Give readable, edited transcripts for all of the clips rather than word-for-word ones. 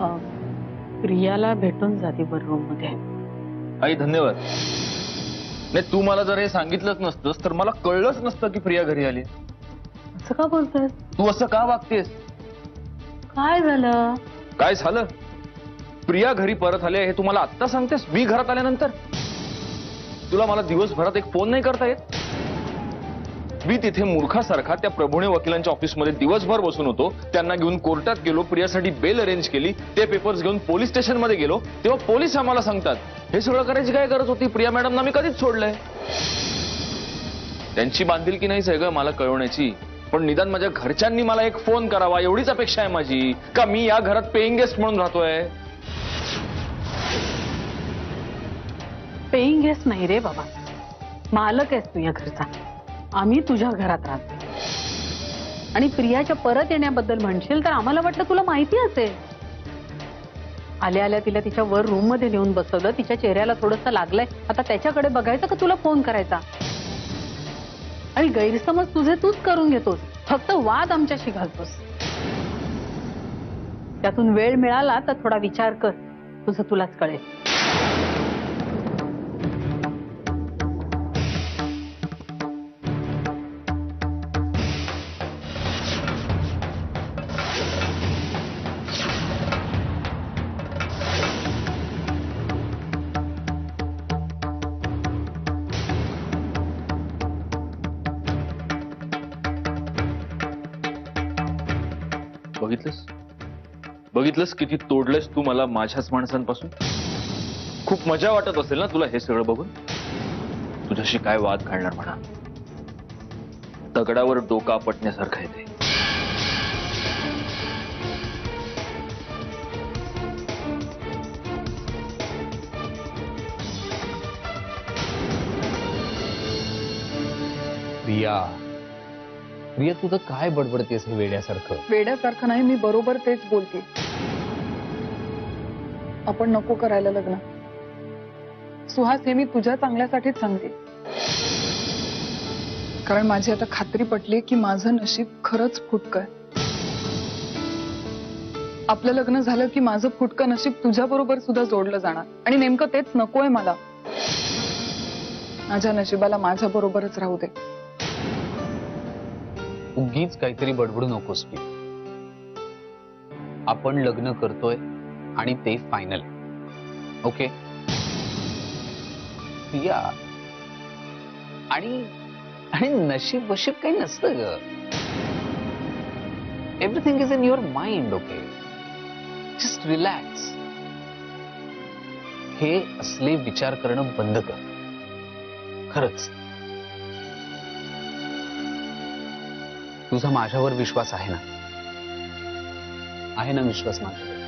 प्रियाला भेटून जाते बर रूम मध्ये. आई धन्यवाद. नाही तू मला जर हे सांगितलंच नसतंस तर मला कळलंच नसतं की प्रिया घरी आली. असं का बोलतोय? तू असं का वागतेस? काय झालं? काय झालं? प्रिया घरी परत आली हे तुम्हाला आत्ता सांगतेस मी घरात आल्यानंतर? तुला मला दिवसभरात एक फोन नाही करता येत? मी तिथे मूर्खासारखा त्या प्रभुणे वकिलांच्या ऑफिसमध्ये दिवसभर बसून होतो. त्यांना घेऊन कोर्टात गेलो, प्रियासाठी बेल अरेंज केली, ते पेपर्स घेऊन पोलीस स्टेशनमध्ये गेलो. तेव्हा पोलीस आम्हाला सांगतात हे सगळं करायची काय गरज होती? प्रिया मॅडमना मी कधीच सोडलंय. त्यांची बांधिलकी नाहीच आहे ग मला कळवण्याची, पण निदान माझ्या घरच्यांनी मला एक फोन करावा एवढीच अपेक्षा आहे माझी. का मी या घरात पेईंग गेस्ट म्हणून राहतोय? पेईंग गेस्ट नाही रे बाबा, मालक आहेस तू या घरचा. आम्ही तुझ्या घरात राहतो. आणि प्रियाच्या परत येण्याबद्दल म्हणशील तर आम्हाला वाटलं तुला माहिती असेल. आल्या आल्या तिला तिच्या वर रूम मध्ये नेऊन बसवलं, तिच्या चेहऱ्याला थोडंसं लागलंय, आता त्याच्याकडे बघायचं का तुला फोन करायचा? आणि गैरसमज तुझे तूच करून घेतोस, फक्त वाद आमच्याशी घालतोस. त्यातून वेळ मिळाला तर थोडा विचार कर, तुझं तुलाच कळेल. बघितलंस किती तोडलंस तू मला माझ्याच माणसांपासून. खूप मजा वाटत असेल ना तुला हे सगळं बघून. तुझ्याशी काय वाद घालणार म्हणा, दगडावर डोका आपटण्यासारखं आहे ते. प्रिया प्रिया तुझं काय बडबडतेस हे वेड्यासारखं? वेड्यासारखं नाही, मी बरोबर तेच बोलते. आपण नको करायला लग्न. सुहास, हे मी तुझ्या चांगल्यासाठीच सांगते. कारण माझी आता खात्री पटली की माझं नशीब खरंच फुटकं आहे. आपलं लग्न झालं की माझं फुटकं नशीब तुझ्या बरोबर सुद्धा जोडलं जाणार. आणि नेमकं तेच नकोय मला. माझ्या नशिबाला माझ्या बरोबरच राहू दे. उगीच काहीतरी बडबडू नकोस प्रिया. आपण लग्न करतोय आणि ते फायनल. ओके प्रिया. आणि आणि नशीब वशीब काही नसतं ग. Everything is in your mind. Okay just relax. हे असले विचार करणं बंद कर. खरंच तुझा माझ्यावर विश्वास आहे ना? आहे ना विश्वास माझ्यावर?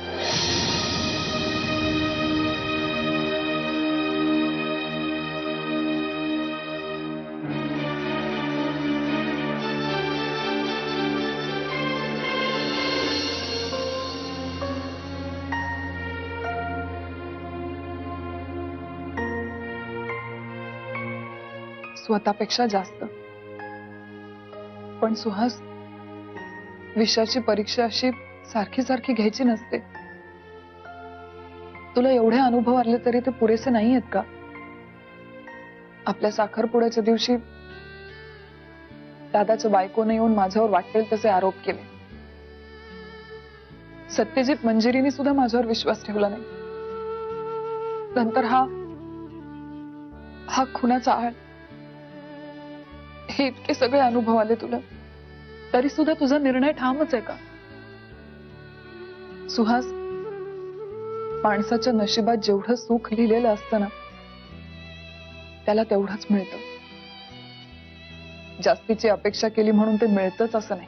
स्वतःपेक्षा जास्त. पण सुहास, विषयाची परीक्षा अशी सारखी सारखी घ्यायची नसते. तुला एवढे अनुभव आले तरी ते पुरेसे नाही आहेत का? आपल्या साखरपुड्याच्या दिवशी दादाच्या बायकोने येऊन माझ्यावर वाटेल तसे आरोप केले. सत्यजित मंजिरीने सुद्धा माझ्यावर विश्वास ठेवला नाही. नंतर हा खुनाचा आळ. हे इतके सगळे अनुभव आले तुला, तरी सुद्धा तुझा निर्णय ठामच आहे का? सुहास, माणसाच्या नशिबात जेवढं सुख लिहिलेलं असतं ना, त्याला तेवढंच मिळतं. जास्तीची अपेक्षा केली म्हणून ते मिळतच असं नाही.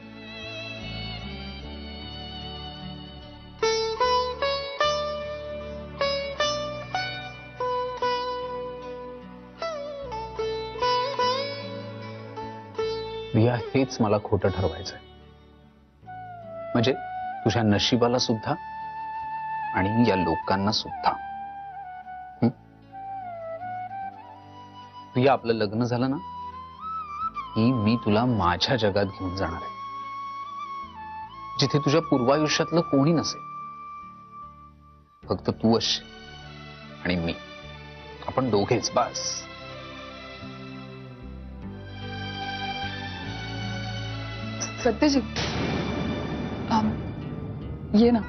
प्रिया, हेच मला खोटं ठरवायचंय. म्हणजे तुझ्या नशिबाला सुद्धा आणि या लोकांना सुद्धा. प्रिया, आपलं लग्न झालं ना की मी तुला माझ्या जगात घेऊन जाणार आहे, जिथे तुझ्या पूर्वायुष्यातलं कोणी नसेल. फक्त तू असशील आणि मी, आपण दोघेच बस. सत्यजित ये ना.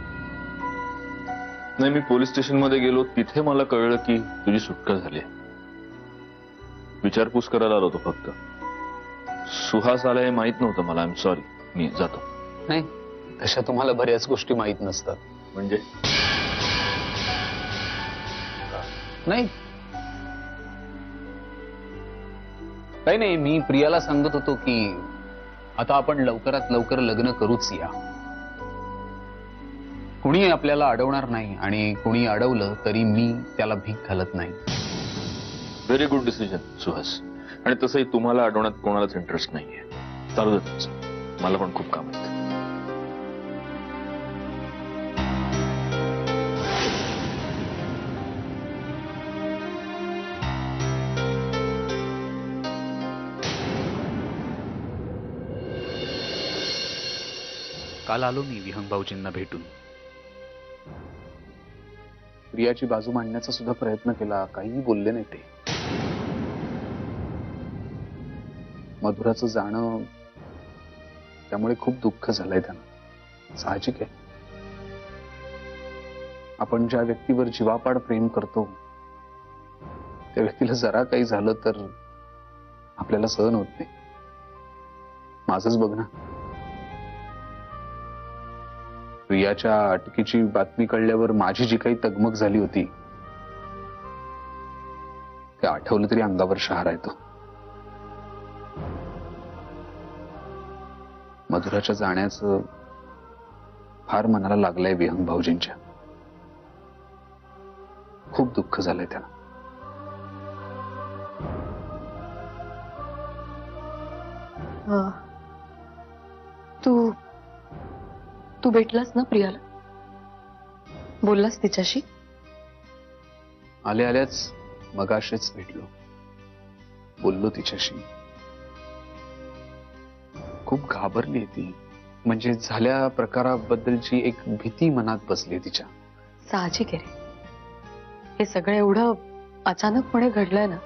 नाही, मी पोलीस स्टेशन मध्ये गेलो, तिथे मला कळलं की तुझी सुटका झाली. विचारपूस करायला आलो होतो फक्त. सुहास आला हे माहित नव्हतं मला. आय एम सॉरी, मी जातो. नाही, तशा तुम्हाला बऱ्याच गोष्टी माहित नसतात. म्हणजे नाही, काही नाही, मी प्रियाला सांगत होतो की आता आपण लवकरात लवकर लग्न करूच या. कुणी आपल्याला अडवणार नाही आणि कुणी अडवलं तरी मी त्याला भीक घालत नाही. Very good decision Suhas. आणि तसंही तुम्हाला अडवण्यात कोणालाच इंटरेस्ट नाहीये. चालू दे तुमचं. मला पण खूप काम आहे. काल आलो मी विहंग भाऊजींना भेटून. प्रियाची बाजू मांडण्याचा सुद्धा प्रयत्न केला, काहीही बोलले नाही ते. मधुराचं जाणं, त्यामुळे खूप दुःख झालंय त्यांना. साहजिक आहे. आपण ज्या व्यक्तीवर जीवापाड प्रेम करतो त्या व्यक्तीला जरा काही झालं तर आपल्याला सहन होत नाही. माझंच बघ ना. प्रियाच्या अटकेची बातमी कळल्यावर माझी जी काही तगमग झाली होती ते आठवलं तरी अंगावर शहारा येतो. मधुराच्या जाण्याचं फार मनाला लागलंय विहंग भाऊजींच्या. खूप दुःख झालंय त्यांना. तू तू भेटलास ना प्रियाला? बोललास तिच्याशी? आल्या आल्याच मगाशीच भेटलो, बोललो तिच्याशी. खूप घाबरली ती. म्हणजे झाल्या प्रकाराबद्दलची एक भीती मनात बसली तिच्या. साहजिक आहे रे. हे सगळं एवढं अचानकपणे घडलंय ना,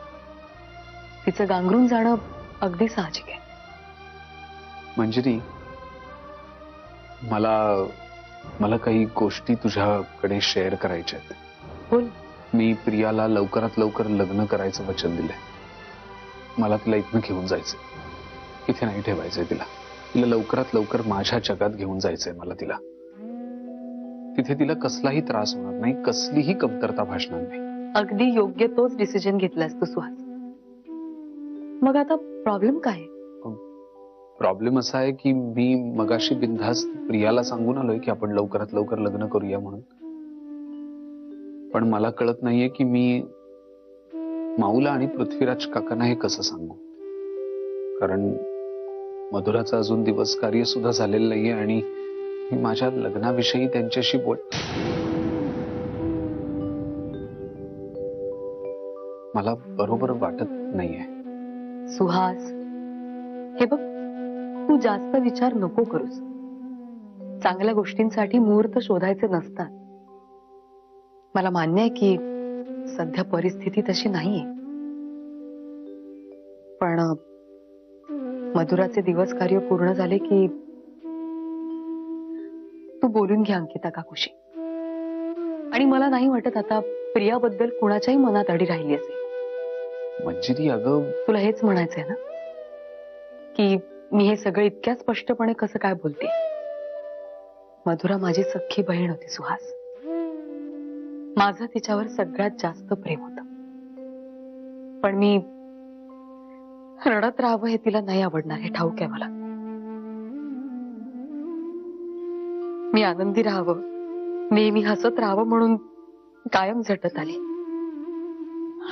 तिचं गांगरून जाणं अगदी साहजिक आहे. मंजिरी, मला काही गोष्टी तुझ्याकडे शेअर करायच्या आहेत. बोल. मी प्रियाला लवकरात लवकर लग्न करायचं वचन दिलंय. मला तिला इथनं घेऊन जायचंय. इथे नाही ठेवायचंय तिला. तिला लवकरात लवकर माझ्या जगात घेऊन जायचंय मला तिला. तिथे तिला कसलाही त्रास होणार नाही, कसलीही कमतरता भासणार नाही. अगदी योग्य तोच डिसिजन घेतलास तू सुहास. मग आता प्रॉब्लेम काय? प्रॉब्लेम असा आहे की मी मगाशी बिनधास्त प्रियाला सांगून आलोय की आपण लवकरात लवकर लग्न करूया म्हणून. पण मला कळत नाहीये की मी माऊला आणि पृथ्वीराज काकांना हे कसं सांगू. कारण मधुराचं अजून दिवस कार्य सुद्धा झालेलं नाहीये आणि मी माझ्या लग्नाविषयी त्यांच्याशी मला बरोबर वाटत नाहीये. सुहास, हे बघ, तू जास्त विचार नको करूस. चांगल्या गोष्टींसाठी मुहूर्त शोधायचे नसतात. मला मान्य आहे की सध्या परिस्थिती तशी नाहीये, पण मधुराचे दिवस कार्य पूर्ण झाले की तू बोलून घे अंकिता काकूशी. आणि मला नाही वाटत आता प्रियाबद्दल कुणाच्याही मनात अडी राहिली असेल. मंजिरी, अगं तुला हेच म्हणायचंय ना की मी हे सगळं इतक्या स्पष्टपणे कसं काय बोलते? मधुरा माझी सख्खी बहीण होती सुहास. माझं तिच्यावर सगळ्यात जास्त प्रेम होतं. पण मी रडत राहावं हे तिला नाही आवडणार, हे ठाऊक आहे मला. मी आनंदी राहावं, नेहमी हसत राहावं म्हणून कायम झटत आली.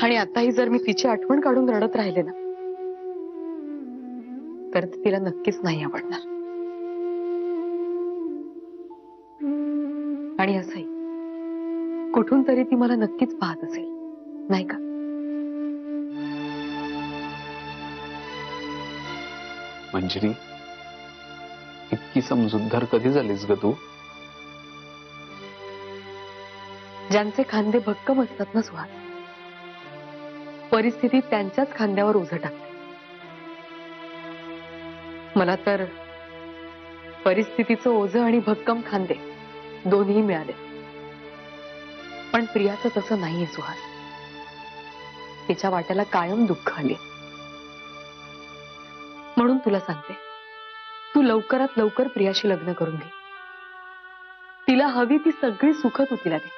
आणि आताही जर मी तिची आठवण काढून रडत राहिले ना तर तिला नक्कीच नाही आवडणार. आणि असंही कुठून तरी ती मला नक्कीच पाहत असेल, नाही का? मंजिरी, इतकी समजूतदार कधी झालीस ग तू? ज्यांचे खांदे भक्कम असतात ना सुहास, परिस्थिती त्यांच्याच खांद्यावर ओझं टाकते. मला तर परिस्थितीचं ओझं आणि भक्कम खांदे दोन्ही मिळाले. पण प्रियाचं तसं नाहीये सुहास. तिच्या वाट्याला कायम दुःख आले. म्हणून तुला सांगते, तू लवकरात लवकर प्रियाशी लग्न करून घे. तिला हवी ती सगळी सुख तू तिला दे.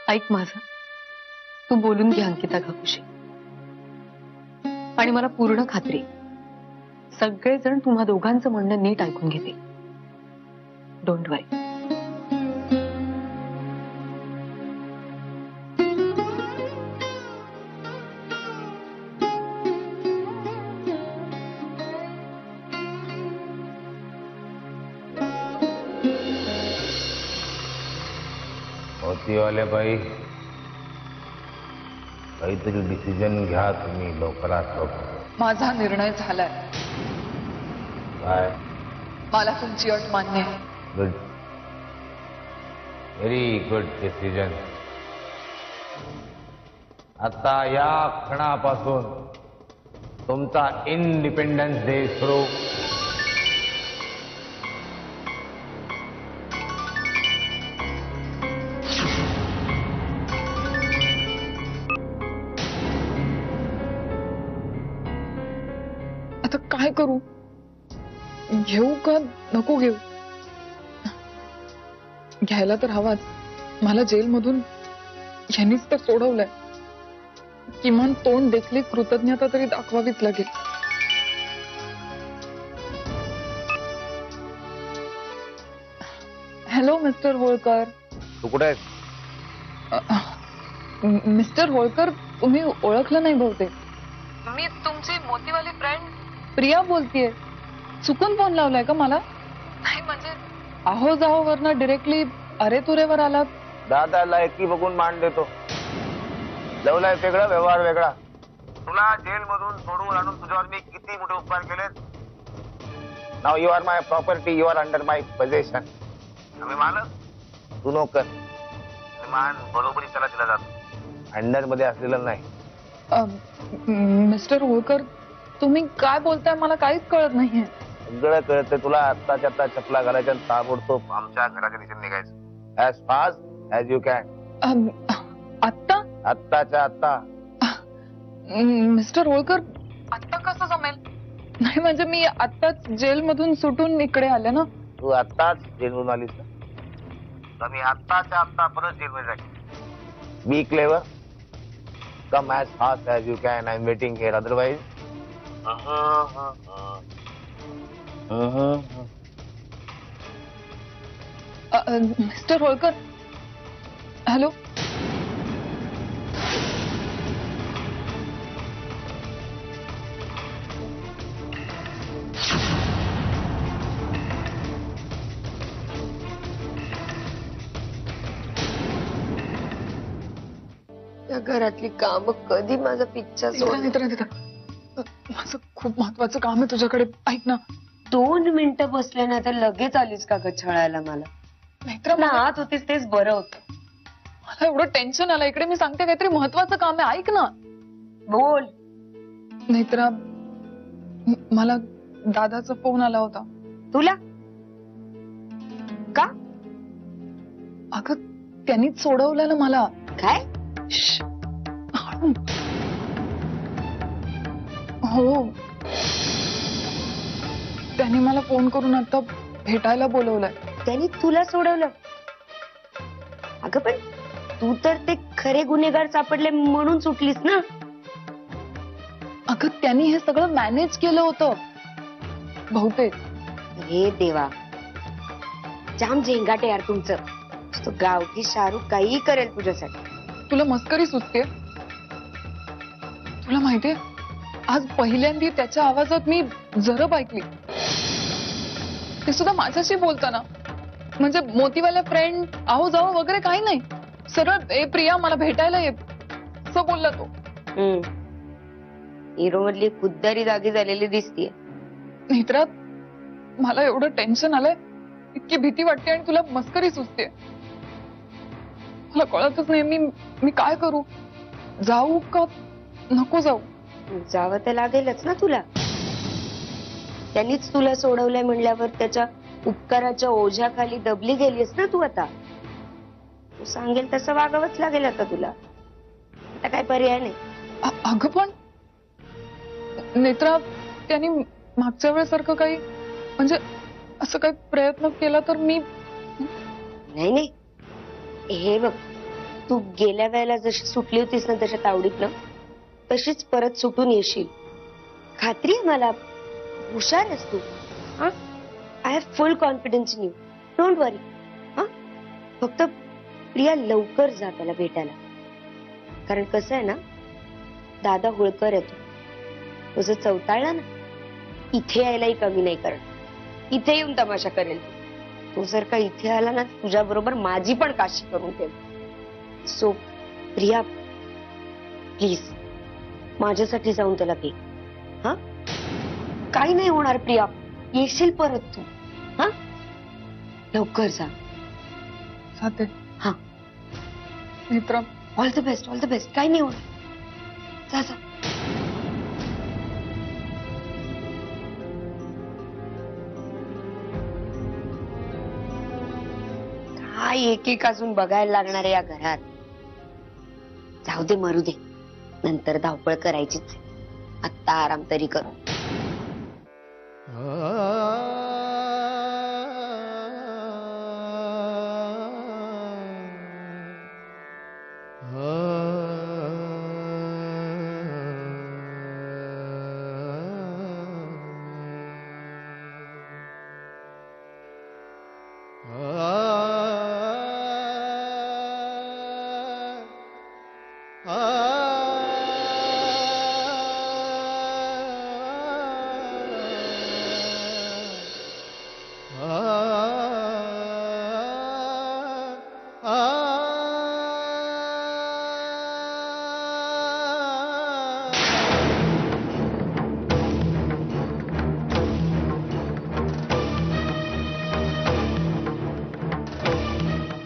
ऐक माझं, तू बोलून घे अंकिता काकूशी. आणि मला पूर्ण खात्री, सगळेजण तुम्हा दोघांचं म्हणणं नीट ऐकून घेते. डोंट वरी. मोतीवाले बाई, काहीतरी डिसिजन घ्या तुम्ही लवकरात लवकर. माझा निर्णय झालाय. काय? मला तुमची अट मान्य आहे. Good, very good decision. आता या क्षणापासून तुमचा इंडिपेंडन्स डे सुरू. आता काय करू? घेऊ का नको घेऊ? घ्यायला तर हवाच. मला जेलमधून यांनीच तर सोडवलंय. किमान तोंड देखली कृतज्ञता तरी दाखवावीच लागेल. Hello mister Holkar. तू कुठे आहेस? मिस्टर होळकर, तुम्ही ओळखलं नाही बहुतेक. मी तुमची मोतीवाली फ्रेंड प्रिया बोलतीये. चुकून फोन लावलाय का मला? नाही म्हणजे आहो जाहो वरनं डिरेक्टली अरे तुरेवर आलात. दादा लायकी बघून मान देतो. लव्ह लाईफ वेगळा, व्यवहार वेगळा. तुला जेल मधून सोडून आणून तुझ्यावर मी किती मोठे उपकार केलेत. Now you are my property, you are under my possession. आम्ही मालक, तू नोकर. मान बरोबरी त्याला दिला जातो, अंडर मध्ये असलेलं नाही. मिस्टर होळकर, तुम्ही काय बोलताय मला काहीच कळत नाहीये. सगळं कळतंय तुला. आत्ताच्या आत्ता चपला घालायच्या आणि ताबडतोब आमच्या घराच्या दिशेने निघायचं. As fast as you can. आत्ता? आत्ताच्या आत्ता. मिस्टर होळकर, आत्ता कसं जमेल? नाही म्हणजे मी आत्ताच जेलमधून सुटून इकडे आले ना. तू आत्ताच जेलमधून आलीस ना, तर मी आत्ताच्या आत्ता परत जेलमध्ये जाईल. Be clever, come as fast as you can. I am waiting here. Otherwise mister Holkar, hello. या घरातली काम कधी माझा पिच्छा सोड. माझं खूप महत्वाचं काम आहे तुझ्याकडे. ऐक ना. 2 मिनिटं बसले ना तर लगेच आलीस का ग छळायला मला? नाहीतर ना आत होतीस तेच बरं होतं. मला एवढं टेन्शन आलं. इकडे मी सांगते काहीतरी महत्वाचं काम आहे. ऐक ना. बोल. नाहीतर मला दादाचा फोन आला होता. तुला का? अगं त्यांनीच सोडवलं ना मला. काय? श्श्श. हळू. हो, त्यांनी मला फोन करून आता भेटायला बोलवलंय. त्यांनी तुला सोडवलं? अगं पण तू तर ते खरे गुन्हेगार सापडले म्हणून सुटलीस ना. अगं त्यांनी हे सगळं मॅनेज केलं होतं बहुतेक. हे देवा, जाम झेंगाट यार तुमचं. तो गावठी शाहरुख काही करेल तुझ्यासाठी. तुला मस्करी सुचते? तुला माहितीये, आज पहिल्यांदा त्याच्या आवाजात मी जरब ऐकली. ते सुद्धा माझ्याशी बोलताना. म्हणजे मोतीवाल्या फ्रेंड, आहो जाओ वगैरे काही नाही. सरळ ए प्रिया मला भेटायला ये असं बोलला तो. हिरो मधली खुद्दारी जागी झालेली दिसतीये. नेत्रात मला एवढं टेन्शन आलंय, इतकी भीती वाटते आणि तुला मस्करी सुचते. मला कळतच नाही मी काय करू. जाऊ का नको जाऊ. जावं तर लागेलच ना तुला. त्यांनीच तुला सोडवलंय म्हणल्यावर त्याच्या उपकाराच्या ओझ्याखाली दबली गेलीस ना तू आता. तू सांगेल तसं वागावंच लागेल आता तुला. आता काय पर्याय नाही. अगं पण नेत्रा, त्यांनी मागच्या वेळेसारखं काही म्हणजे असं काही प्रयत्न केला तर मी. नाही नाही, हे बघ, तू गेल्या वेळेला जशी सुटली होतीस ना तशा तावडीत ना, तशीच परत सुटून येशील. खात्री आहे मला. हुशार आहेस तू. I have full confidence in you. Don't worry. हा, फक्त प्रिया लवकर जा त्याला भेटायला. कारण कसं आहे ना, दादा होळकर येतो. तो जर चौताळला ना, इथे यायलाही कमी नाही करणार. इथे येऊन तमाशा करेल. तो जर का इथे आला ना, तुझ्या बरोबर माझी पण काशी करून ठेव. सो प्रिया, प्लीज माझ्यासाठी जाऊन त्याला भेट. हा, काही नाही होणार प्रिया. येशील परत तू. हा, लवकर जा. जाते. हा, Netra, all the best. All the best. काही नाही होणार. जा जा. काय एक एक अजून बघायला लागणार आहे या घरात. जाऊ दे, मरू दे. नंतर धावपळ करायचीच. आत्ता आराम तरी करू.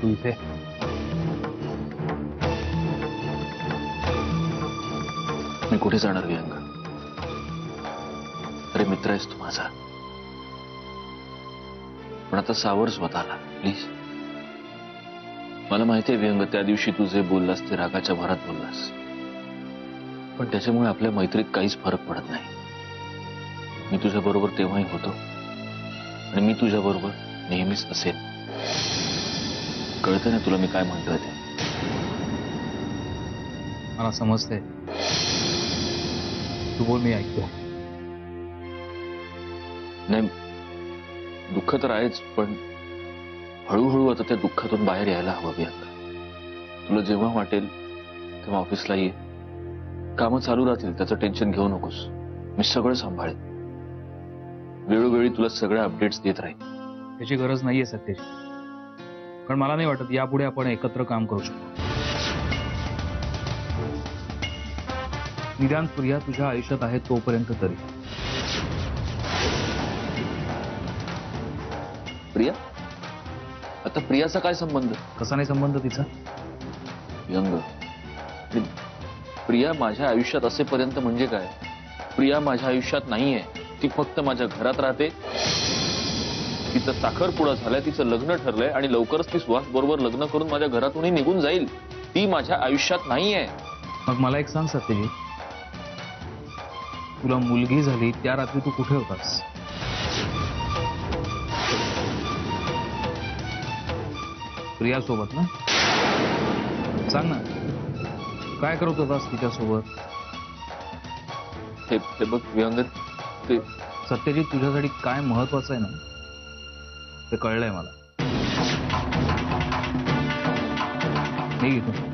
तू इथे मी कुठे जाणार विहंग? अरे मित्र आहेस तू माझा. पण आता सावर स्वतःला प्लीज. मला माहितीये विहंग, त्या दिवशी तू जे बोललास ते रागाच्या भरात बोललास. पण त्याच्यामुळे आपल्या मैत्रीत काहीच फरक पडत नाही. मी तुझ्या बरोबर तेव्हाही होतो आणि मी तुझ्या बरोबर नेहमीच असेल. कळतं ना तुला मी काय म्हणतोय ते? मला समजतंय. तू बोल, मी ऐकतो. नाही, दुःख तर आहेच, पण हळूहळू आता त्या दुःखातून बाहेर यायला हवं विहंग. तुला जेव्हा वाटेल तेव्हा ऑफिसला ये. कामं चालू राहतील, त्याचं टेन्शन घेऊ नकोस. मी सगळं सांभाळेन. वेळोवेळी तुला सगळ्या अपडेट्स देत राहील. त्याची गरज नाहीये सत्याची. कारण मला नाही वाटत यापुढे आपण एकत्र काम करू शकतो. निदान प्रिया तुझ्या आयुष्यात आहे तोपर्यंत तरी. प्रिया? आता प्रियाचा काय संबंध? कसा नाही संबंध तिचा? यंग, प्रिया माझ्या आयुष्यात असेपर्यंत म्हणजे काय? प्रिया माझ्या आयुष्यात नाहीये. ती फक्त माझ्या घरात राहते. तिचं साखरपुडा झालाय, तिचं लग्न ठरलंय आणि लवकरच ती सुहास बरोबर लग्न करून माझ्या घरातूनही निघून जाईल. ती माझ्या आयुष्यात नाहीये. मग मला एक सांग सत्यजित, तुला मुलगी झाली त्या रात्री तू कुठे होतास? प्रिया सोबत ना? सांग ना, काय करत होतास तिच्यासोबत? हे बघ विहंग, ते सत्यजित तुझ्यासाठी काय महत्वाचं आहे ना ते कळलंय मला. निघ इथून.